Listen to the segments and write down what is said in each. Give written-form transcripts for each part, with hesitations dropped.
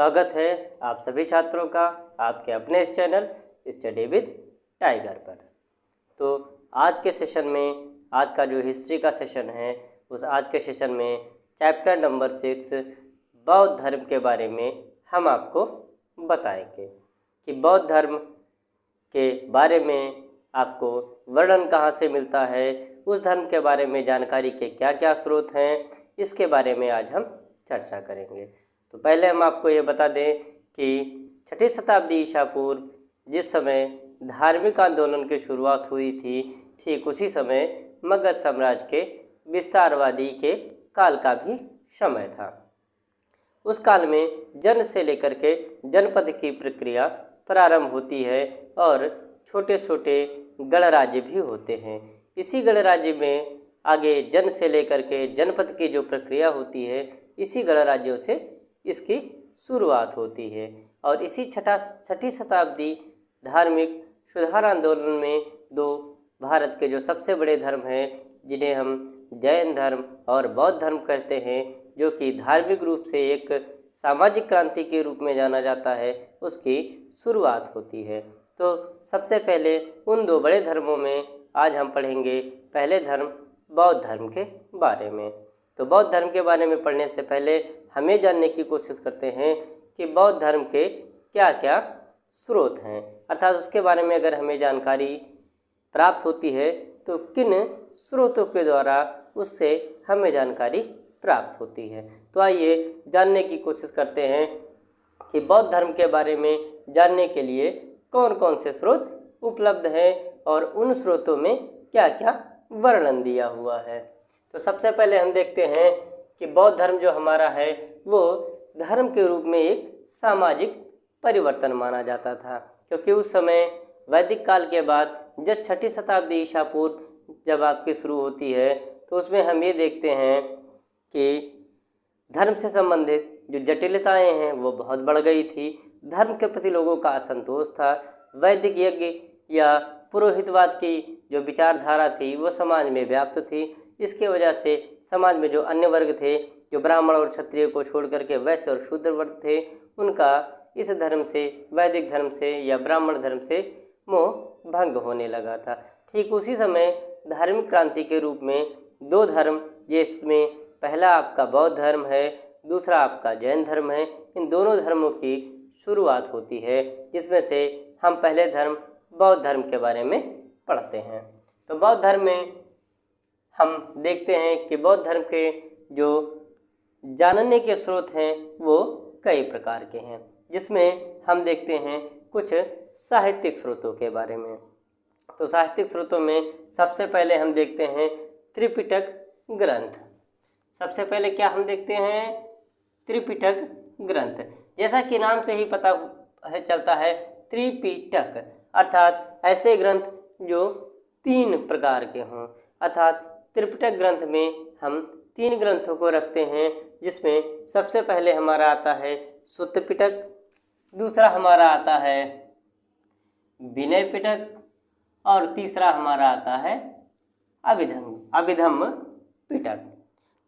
स्वागत है आप सभी छात्रों का आपके अपने इस चैनल स्टडी विद टाइगर पर। तो आज के सेशन में, आज का जो हिस्ट्री का सेशन है, उस आज के सेशन में चैप्टर नंबर 6 बौद्ध धर्म के बारे में हम आपको बताएंगे कि बौद्ध धर्म के बारे में आपको वर्णन कहाँ से मिलता है, उस धर्म के बारे में जानकारी के क्या क्या स्रोत हैं, इसके बारे में आज हम चर्चा करेंगे। तो पहले हम आपको ये बता दें कि 6ठी शताब्दी ईसा पूर्व जिस समय धार्मिक आंदोलन की शुरुआत हुई थी, ठीक उसी समय मगध साम्राज्य के विस्तारवादी के काल का भी समय था। उस काल में जन से लेकर के जनपद की प्रक्रिया प्रारंभ होती है और छोटे छोटे गणराज्य भी होते हैं। इसी गणराज्य में आगे जन से लेकर के जनपद की जो प्रक्रिया होती है, इसी गणराज्यों से इसकी शुरुआत होती है। और इसी 6ठी शताब्दी धार्मिक सुधार आंदोलन में दो भारत के जो सबसे बड़े धर्म हैं, जिन्हें हम जैन धर्म और बौद्ध धर्म कहते हैं, जो कि धार्मिक रूप से एक सामाजिक क्रांति के रूप में जाना जाता है, उसकी शुरुआत होती है। तो सबसे पहले उन दो बड़े धर्मों में आज हम पढ़ेंगे पहले धर्म बौद्ध धर्म के बारे में। तो बौद्ध धर्म के बारे में पढ़ने से पहले हमें जानने की कोशिश करते हैं कि बौद्ध धर्म के क्या क्या स्रोत हैं, अर्थात उसके बारे में अगर हमें जानकारी प्राप्त होती है तो किन स्रोतों के द्वारा उससे हमें जानकारी प्राप्त होती है। तो आइए जानने की कोशिश करते हैं कि बौद्ध धर्म के बारे में जानने के लिए कौन कौन से स्रोत उपलब्ध हैं और उन स्रोतों में क्या क्या वर्णन दिया हुआ है। तो सबसे पहले हम देखते हैं कि बौद्ध धर्म जो हमारा है वो धर्म के रूप में एक सामाजिक परिवर्तन माना जाता था, क्योंकि उस समय वैदिक काल के बाद जब 6ठी शताब्दी ईसा पूर्व जब आपकी शुरू होती है, तो उसमें हम ये देखते हैं कि धर्म से संबंधित जो जटिलताएं हैं वो बहुत बढ़ गई थी। धर्म के प्रति लोगों का असंतोष था। वैदिक यज्ञ या पुरोहितवाद की जो विचारधारा थी वो समाज में व्याप्त थी। इसके वजह से समाज में जो अन्य वर्ग थे, जो ब्राह्मण और क्षत्रिय को छोड़ करके वैश्य और शूद्र वर्ग थे, उनका इस धर्म से, वैदिक धर्म से या ब्राह्मण धर्म से मोह भंग होने लगा था। ठीक उसी समय धार्मिक क्रांति के रूप में दो धर्म, जिसमें पहला आपका बौद्ध धर्म है, दूसरा आपका जैन धर्म है, इन दोनों धर्मों की शुरुआत होती है, जिसमें से हम पहले धर्म बौद्ध धर्म के बारे में पढ़ते हैं। तो बौद्ध धर्म में हम देखते हैं कि बौद्ध धर्म के जो जानने के स्रोत हैं वो कई प्रकार के हैं, जिसमें हम देखते हैं कुछ साहित्यिक स्रोतों के बारे में। तो साहित्यिक स्रोतों में सबसे पहले हम देखते हैं त्रिपिटक ग्रंथ। सबसे पहले क्या हम देखते हैं? त्रिपिटक ग्रंथ। जैसा कि नाम से ही पता चलता है, त्रिपिटक अर्थात ऐसे ग्रंथ जो 3 प्रकार के हों। अर्थात त्रिपिटक ग्रंथ में हम 3 ग्रंथों को रखते हैं, जिसमें सबसे पहले हमारा आता है सुत्त पिटक, दूसरा हमारा आता है विनय पिटक और तीसरा हमारा आता है अभिधम्म पिटक।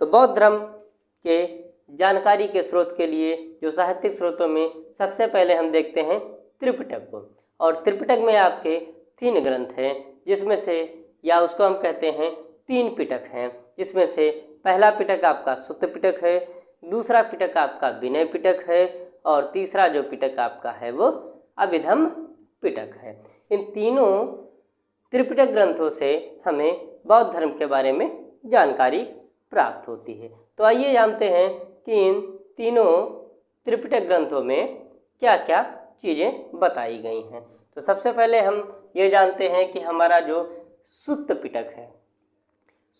तो बौद्ध धर्म के जानकारी के स्रोत के लिए जो साहित्यिक स्रोतों में सबसे पहले हम देखते हैं त्रिपिटक को। और त्रिपिटक में आपके 3 ग्रंथ हैं, जिसमें से, या उसको हम कहते हैं 3 पिटक हैं, जिसमें से पहला पिटक आपका सुत्त पिटक है, दूसरा पिटक आपका विनय पिटक है और तीसरा जो पिटक आपका है वो अभिधम्म पिटक है। इन तीनों त्रिपिटक ग्रंथों से हमें बौद्ध धर्म के बारे में जानकारी प्राप्त होती है। तो आइए जानते हैं कि इन तीनों त्रिपिटक ग्रंथों में क्या क्या चीज़ें बताई गई हैं। तो सबसे पहले हम ये जानते हैं कि हमारा जो सुत्त पिटक है,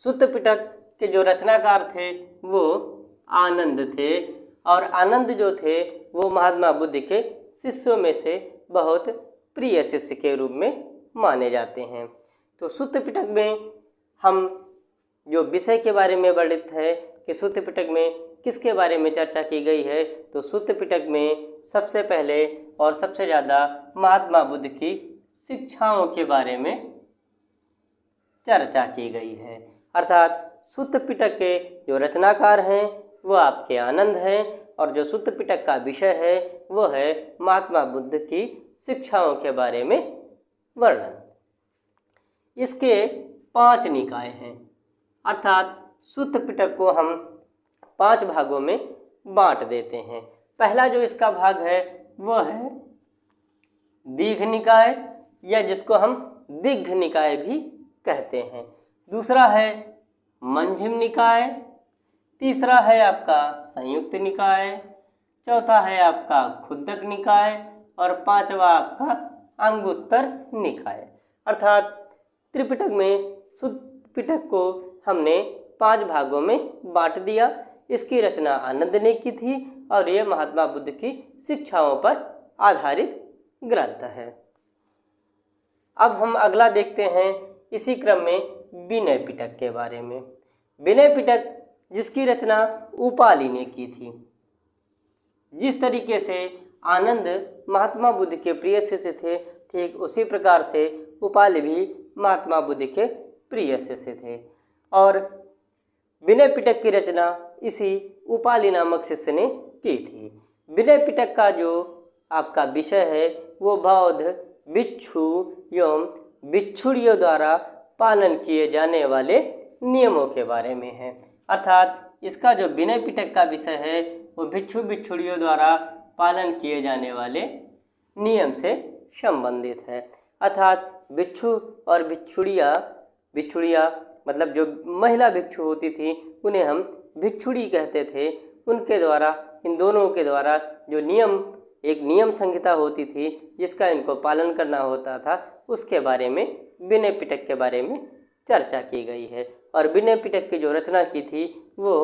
सुत्त पिटक के जो रचनाकार थे वो आनंद थे, और आनंद जो थे वो महात्मा बुद्ध के शिष्यों में से बहुत प्रिय शिष्य के रूप में माने जाते हैं। तो सुत्त पिटक में हम जो विषय के बारे में वर्णित है कि सुत्त पिटक में किसके बारे में चर्चा की गई है, तो सुत्त पिटक में सबसे पहले और सबसे ज़्यादा महात्मा बुद्ध की शिक्षाओं के बारे में चर्चा की गई है। अर्थात सुत्त पिटक के जो रचनाकार हैं वो आपके आनंद हैं और जो सूत्र पिटक का विषय है वो है महात्मा बुद्ध की शिक्षाओं के बारे में वर्णन। इसके 5 निकाय हैं, अर्थात सूत्र पिटक को हम 5 भागों में बांट देते हैं। पहला जो इसका भाग है वो है दीघ निकाय, या जिसको हम दिग्घ निकाय भी कहते हैं। दूसरा है मंझिम निकाय, तीसरा है आपका संयुक्त निकाय, चौथा है आपका खुद्दक निकाय और 5वां आपका अंगुत्तर निकाय। अर्थात त्रिपिटक में शुद्ध पिटक को हमने 5 भागों में बांट दिया। इसकी रचना आनंद ने की थी और यह महात्मा बुद्ध की शिक्षाओं पर आधारित ग्रंथ है। अब हम अगला देखते हैं इसी क्रम में विनय पिटक के बारे में। विनय पिटक जिसकी रचना उपाली ने की थी। जिस तरीके से आनंद महात्मा बुद्ध के प्रिय शिष्य थे, ठीक उसी प्रकार से उपाली भी महात्मा बुद्ध के प्रिय शिष्य थे और विनय पिटक की रचना इसी उपाली नामक शिष्य ने की थी। विनय पिटक का जो आपका विषय है वो बौद्ध भिक्षु एवं भिक्षुणियों द्वारा पालन किए जाने वाले नियमों के बारे में है। अर्थात इसका जो विनय पिटक का विषय है वो भिक्षु भिक्षुणियों द्वारा पालन किए जाने वाले नियम से संबंधित है। अर्थात भिक्षु और भिक्षुड़िया मतलब जो महिला भिक्षु होती थी उन्हें हम भिक्षुड़ी कहते थे। उनके द्वारा, इन दोनों के द्वारा जो एक नियम संहिता होती थी जिसका इनको पालन करना होता था, उसके बारे में विनय पिटक के बारे में चर्चा की गई है। और विनय पिटक की जो रचना की थी वो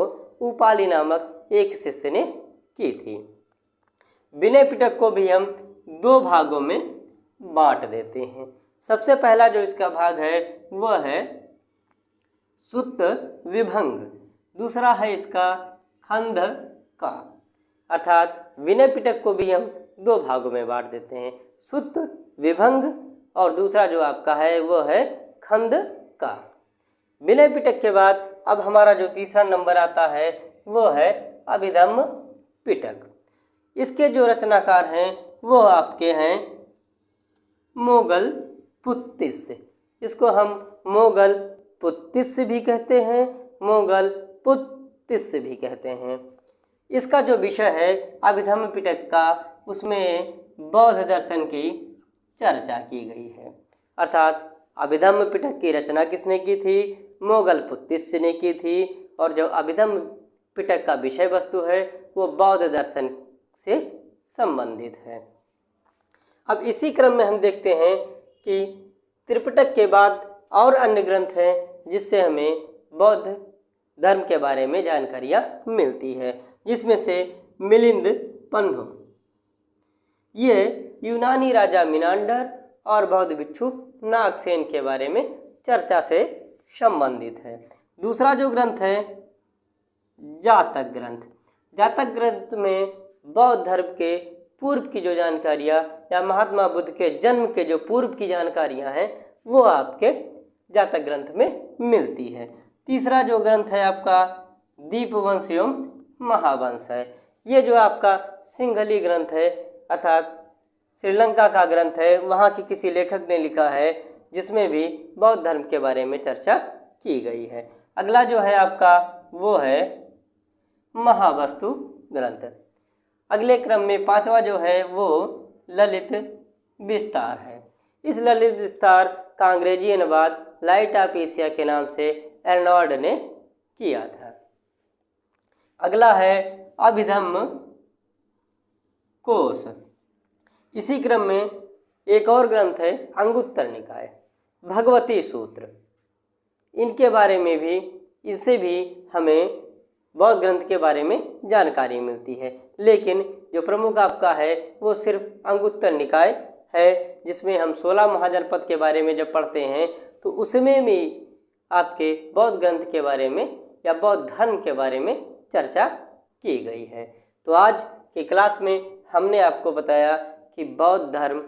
उपाली नामक एक शिष्य ने की थी। विनय पिटक को भी हम 2 भागों में बांट देते हैं। सबसे पहला जो इसका भाग है वह है सुत्त विभंग, दूसरा है इसका खंड का। अर्थात विनय पिटक को भी हम 2 भागों में बांट देते हैं, सुत्त विभंग और दूसरा जो आपका है वो है खंड का। विनय पिटक के बाद अब हमारा जो तीसरा नंबर आता है वो है अभिधम्म पिटक। इसके जो रचनाकार हैं वो आपके हैं मोगल पुत्तिस। इसको हम मोगल पुत्तिस भी कहते हैं, मोगल पुत्तिस भी कहते हैं। इसका जो विषय है अभिधम्म पिटक का, उसमें बौद्ध दर्शन की चर्चा की गई है। अर्थात अभिधम्म पिटक की रचना किसने की थी? मोगल पुत्तिस ने की थी। और जो अभिधम्म पिटक का विषय वस्तु है वो बौद्ध दर्शन से संबंधित है। अब इसी क्रम में हम देखते हैं कि त्रिपिटक के बाद और अन्य ग्रंथ हैं जिससे हमें बौद्ध धर्म के बारे में जानकारियाँ मिलती है, जिसमें से मिलिंद पन्नु, ये यूनानी राजा मिनांडर और बौद्ध भिक्षु नागसेन के बारे में चर्चा से संबंधित है। दूसरा जो ग्रंथ है जातक ग्रंथ। जातक ग्रंथ में बौद्ध धर्म के पूर्व की जो जानकारियाँ या महात्मा बुद्ध के जन्म के जो पूर्व की जानकारियाँ हैं वो आपके जातक ग्रंथ में मिलती है। तीसरा जो ग्रंथ है आपका दीपवंश एवं महावंश है। ये जो आपका सिंघली ग्रंथ है, अर्थात श्रीलंका का ग्रंथ है, वहाँ के किसी लेखक ने लिखा है, जिसमें भी बौद्ध धर्म के बारे में चर्चा की गई है। अगला जो है आपका वो है महावस्तु ग्रंथ। अगले क्रम में 5वां जो है वो ललित विस्तार है। इस ललित विस्तार का अंग्रेजी अनुवाद लाइट ऑफ एशिया के नाम से एर्नॉल्ड ने किया था। अगला है अभिधम्म कोश। इसी क्रम में एक और ग्रंथ है अंगुत्तर निकाय, भगवती सूत्र। इनके बारे में भी, इनसे भी हमें बौद्ध ग्रंथ के बारे में जानकारी मिलती है। लेकिन जो प्रमुख आपका है वो सिर्फ अंगुत्तर निकाय है, जिसमें हम 16 महाजनपद के बारे में जब पढ़ते हैं तो उसमें भी आपके बौद्ध ग्रंथ के बारे में या बौद्ध धर्म के बारे में चर्चा की गई है। तो आज की क्लास में हमने आपको बताया कि बौद्ध धर्म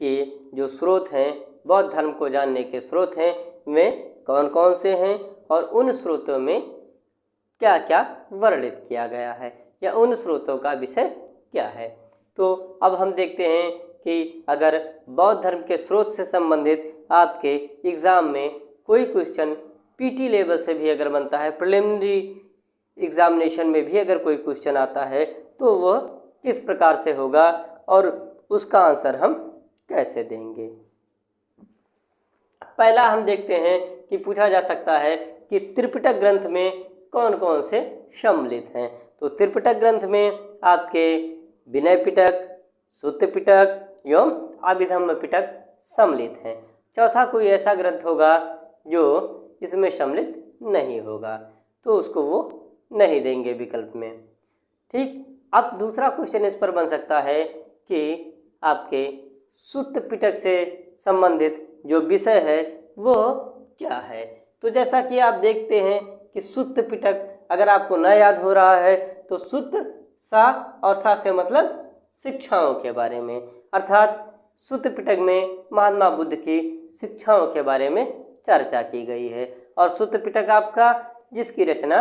के जो स्रोत हैं, बौद्ध धर्म को जानने के स्रोत हैं, वे कौन कौन से हैं और उन स्रोतों में क्या क्या वर्णित किया गया है। या उन स्रोतों का विषय क्या है। तो अब हम देखते हैं कि अगर बौद्ध धर्म के स्रोत से संबंधित आपके एग्ज़ाम में कोई क्वेश्चन पीटी लेवल से भी अगर बनता है, प्रिलिमिनरी एग्जामिनेशन में भी अगर कोई क्वेश्चन आता है, तो वह किस प्रकार से होगा और उसका आंसर हम कैसे देंगे। पहला हम देखते हैं कि पूछा जा सकता है कि त्रिपिटक ग्रंथ में कौन कौन से सम्मिलित हैं। तो त्रिपिटक ग्रंथ में आपके विनय पिटक, सुत्त पिटक एवं अभिधम्म पिटक सम्मिलित हैं। चौथा कोई ऐसा ग्रंथ होगा जो इसमें सम्मिलित नहीं होगा, तो उसको वो नहीं देंगे विकल्प में। ठीक, अब दूसरा क्वेश्चन इस पर बन सकता है कि आपके सुत्त पिटक से संबंधित जो विषय है वो क्या है। तो जैसा कि आप देखते हैं कि सुत्त पिटक अगर आपको न याद हो रहा है तो सुत्त सा और सा से मतलब शिक्षाओं के बारे में, अर्थात सुत्त पिटक में महात्मा बुद्ध की शिक्षाओं के बारे में चर्चा की गई है। और सुत्त पिटक आपका जिसकी रचना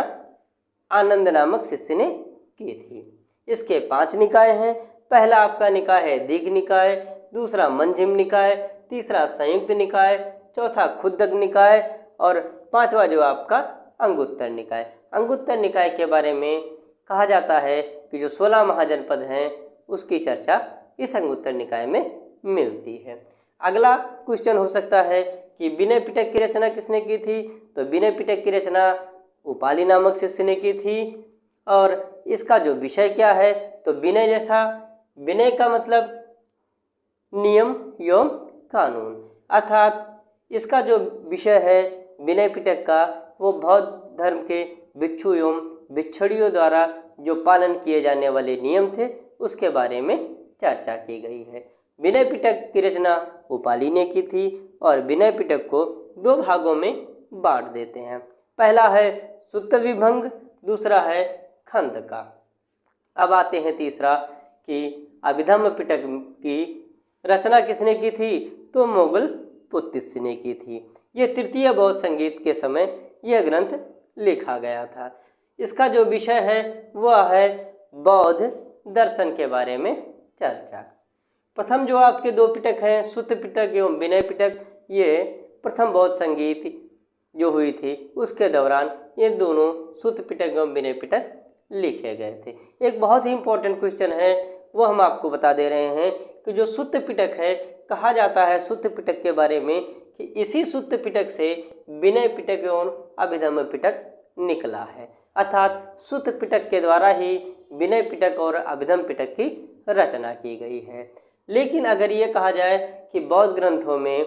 आनंद नामक शिष्य ने की थी। इसके 5 निकाय हैं। पहला आपका निकाय है दीघ निकाय, दूसरा मंजिम निकाय, तीसरा संयुक्त निकाय, चौथा खुद्दक निकाय और पांचवा जो आपका अंगुत्तर निकाय। अंगुत्तर निकाय के बारे में कहा जाता है कि जो 16 महाजनपद हैं उसकी चर्चा इस अंगुत्तर निकाय में मिलती है। अगला क्वेश्चन हो सकता है कि विनय पिटक की रचना किसने की थी। तो विनय पिटक की रचना उपाली नामक शिष्य ने की थी और इसका जो विषय क्या है। तो विनय जैसा, विनय का मतलब नियम एवं कानून, अर्थात इसका जो विषय है विनय पिटक का वो बौद्ध धर्म के भिक्षु एवं भिक्षुणियों द्वारा जो पालन किए जाने वाले नियम थे उसके बारे में चर्चा की गई है। विनय पिटक की रचना उपाली ने की थी और विनय पिटक को 2 भागों में बांट देते हैं। पहला है सुत्त विभंग, दूसरा है खंड का। अब आते हैं तीसरा कि अभिधम्म पिटक की रचना किसने की थी। तो मोगल पुत्तिस ने की थी। ये तृतीय बौद्ध संगीत के समय यह ग्रंथ लिखा गया था। इसका जो विषय है वह है बौद्ध दर्शन के बारे में चर्चा। प्रथम जो आपके 2 पिटक हैं सुत्त पिटक एवं विनय पिटक, ये प्रथम बौद्ध संगीत जो हुई थी उसके दौरान ये दोनों सुत्त पिटक एवं विनय पिटक लिखे गए थे। एक बहुत ही इंपॉर्टेंट क्वेश्चन है वो हम आपको बता दे रहे हैं कि जो सुत्त पिटक है, कहा जाता है सुत्त पिटक के बारे में कि इसी सुत्त पिटक से विनय पिटक एवं अभिधम्म पिटक निकला है, अर्थात सुत्त पिटक के द्वारा ही विनय पिटक और अभिधम्म पिटक की रचना की गई है। लेकिन अगर ये कहा जाए कि बौद्ध ग्रंथों में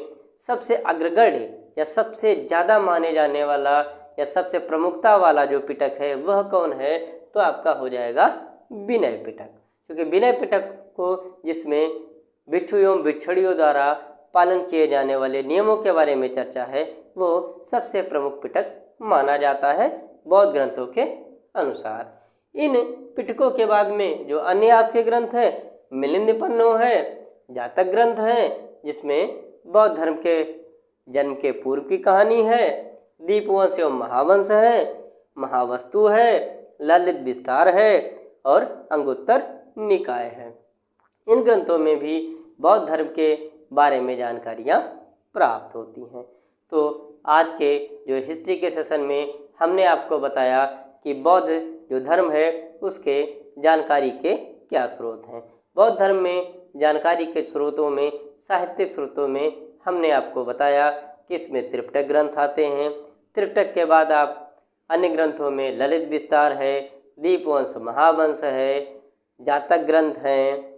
सबसे अग्रगण्य या सबसे ज़्यादा माने जाने वाला या सबसे प्रमुखता वाला जो पिटक है वह कौन है, तो आपका हो जाएगा विनय पिटक। क्योंकि विनय पिटक को जिसमें भिक्षु एवं भिक्षुणियों द्वारा पालन किए जाने वाले नियमों के बारे में चर्चा है वो सबसे प्रमुख पिटक माना जाता है बौद्ध ग्रंथों के अनुसार। इन पिटकों के बाद में जो अन्य आपके ग्रंथ हैं मिलिंदपन्नो है, जातक ग्रंथ है जिसमें बौद्ध धर्म के जन्म के पूर्व की कहानी है, दीपवंश एवं महावंश है, महावस्तु है, ललित विस्तार है और अंगुत्तर निकाय है। इन ग्रंथों में भी बौद्ध धर्म के बारे में जानकारियाँ प्राप्त होती हैं। तो आज के जो हिस्ट्री के सेशन में हमने आपको बताया कि बौद्ध जो धर्म है उसके जानकारी के क्या स्रोत हैं। बौद्ध धर्म में जानकारी के स्रोतों में, साहित्यिक स्रोतों में हमने आपको बताया कि इसमें त्रिपिटक ग्रंथ आते हैं। त्रिपिटक के बाद आप अन्य ग्रंथों में ललित विस्तार है, दीपवंश महावंश है, जातक ग्रंथ हैं,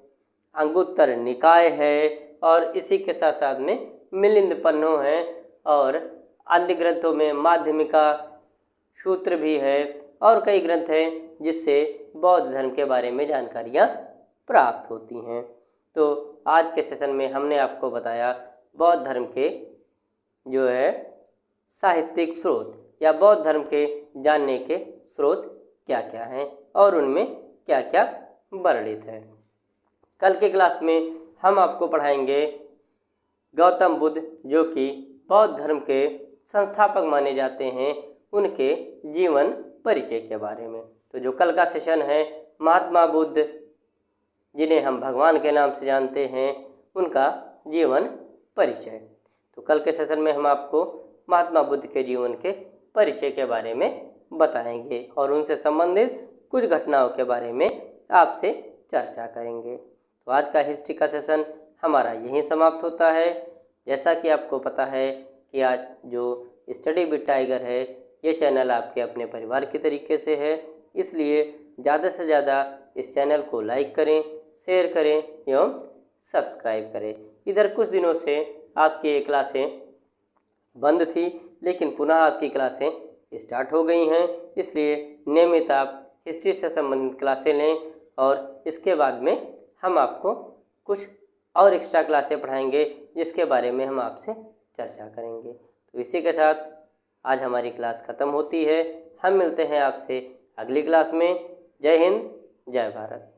अंगुत्तर निकाय है और इसी के साथ साथ में मिलिंदपन्नो है और अन्य ग्रंथों में माध्यमिका सूत्र भी है और कई ग्रंथ हैं जिससे बौद्ध धर्म के बारे में जानकारियाँ प्राप्त होती हैं। तो आज के सेशन में हमने आपको बताया बौद्ध धर्म के जो है साहित्यिक स्रोत या बौद्ध धर्म के जानने के स्रोत क्या क्या हैं और उनमें क्या क्या वर्णित है। कल के क्लास में हम आपको पढ़ाएंगे गौतम बुद्ध जो कि बौद्ध धर्म के संस्थापक माने जाते हैं, उनके जीवन परिचय के बारे में। तो जो कल का सेशन है महात्मा बुद्ध, जिन्हें हम भगवान के नाम से जानते हैं, उनका जीवन परिचय। तो कल के सेशन में हम आपको महात्मा बुद्ध के जीवन के परिचय के बारे में बताएंगे और उनसे संबंधित कुछ घटनाओं के बारे में आपसे चर्चा करेंगे। तो आज का हिस्ट्री का सेशन हमारा यहीं समाप्त होता है। जैसा कि आपको पता है कि आज जो स्टडी विद टाइगर है, ये चैनल आपके अपने परिवार के तरीके से है, इसलिए ज़्यादा से ज़्यादा इस चैनल को लाइक करें, शेयर करें एवं सब्सक्राइब करें। इधर कुछ दिनों से आपकी ये क्लासें बंद थी, लेकिन पुनः आपकी क्लासें स्टार्ट हो गई हैं, इसलिए नियमित आप हिस्ट्री से संबंधित क्लासें लें और इसके बाद में हम आपको कुछ और एक्स्ट्रा क्लासें पढ़ाएंगे जिसके बारे में हम आपसे चर्चा करेंगे। तो इसी के साथ आज हमारी क्लास ख़त्म होती है। हम मिलते हैं आपसे अगली क्लास में। जय हिंद, जय भारत।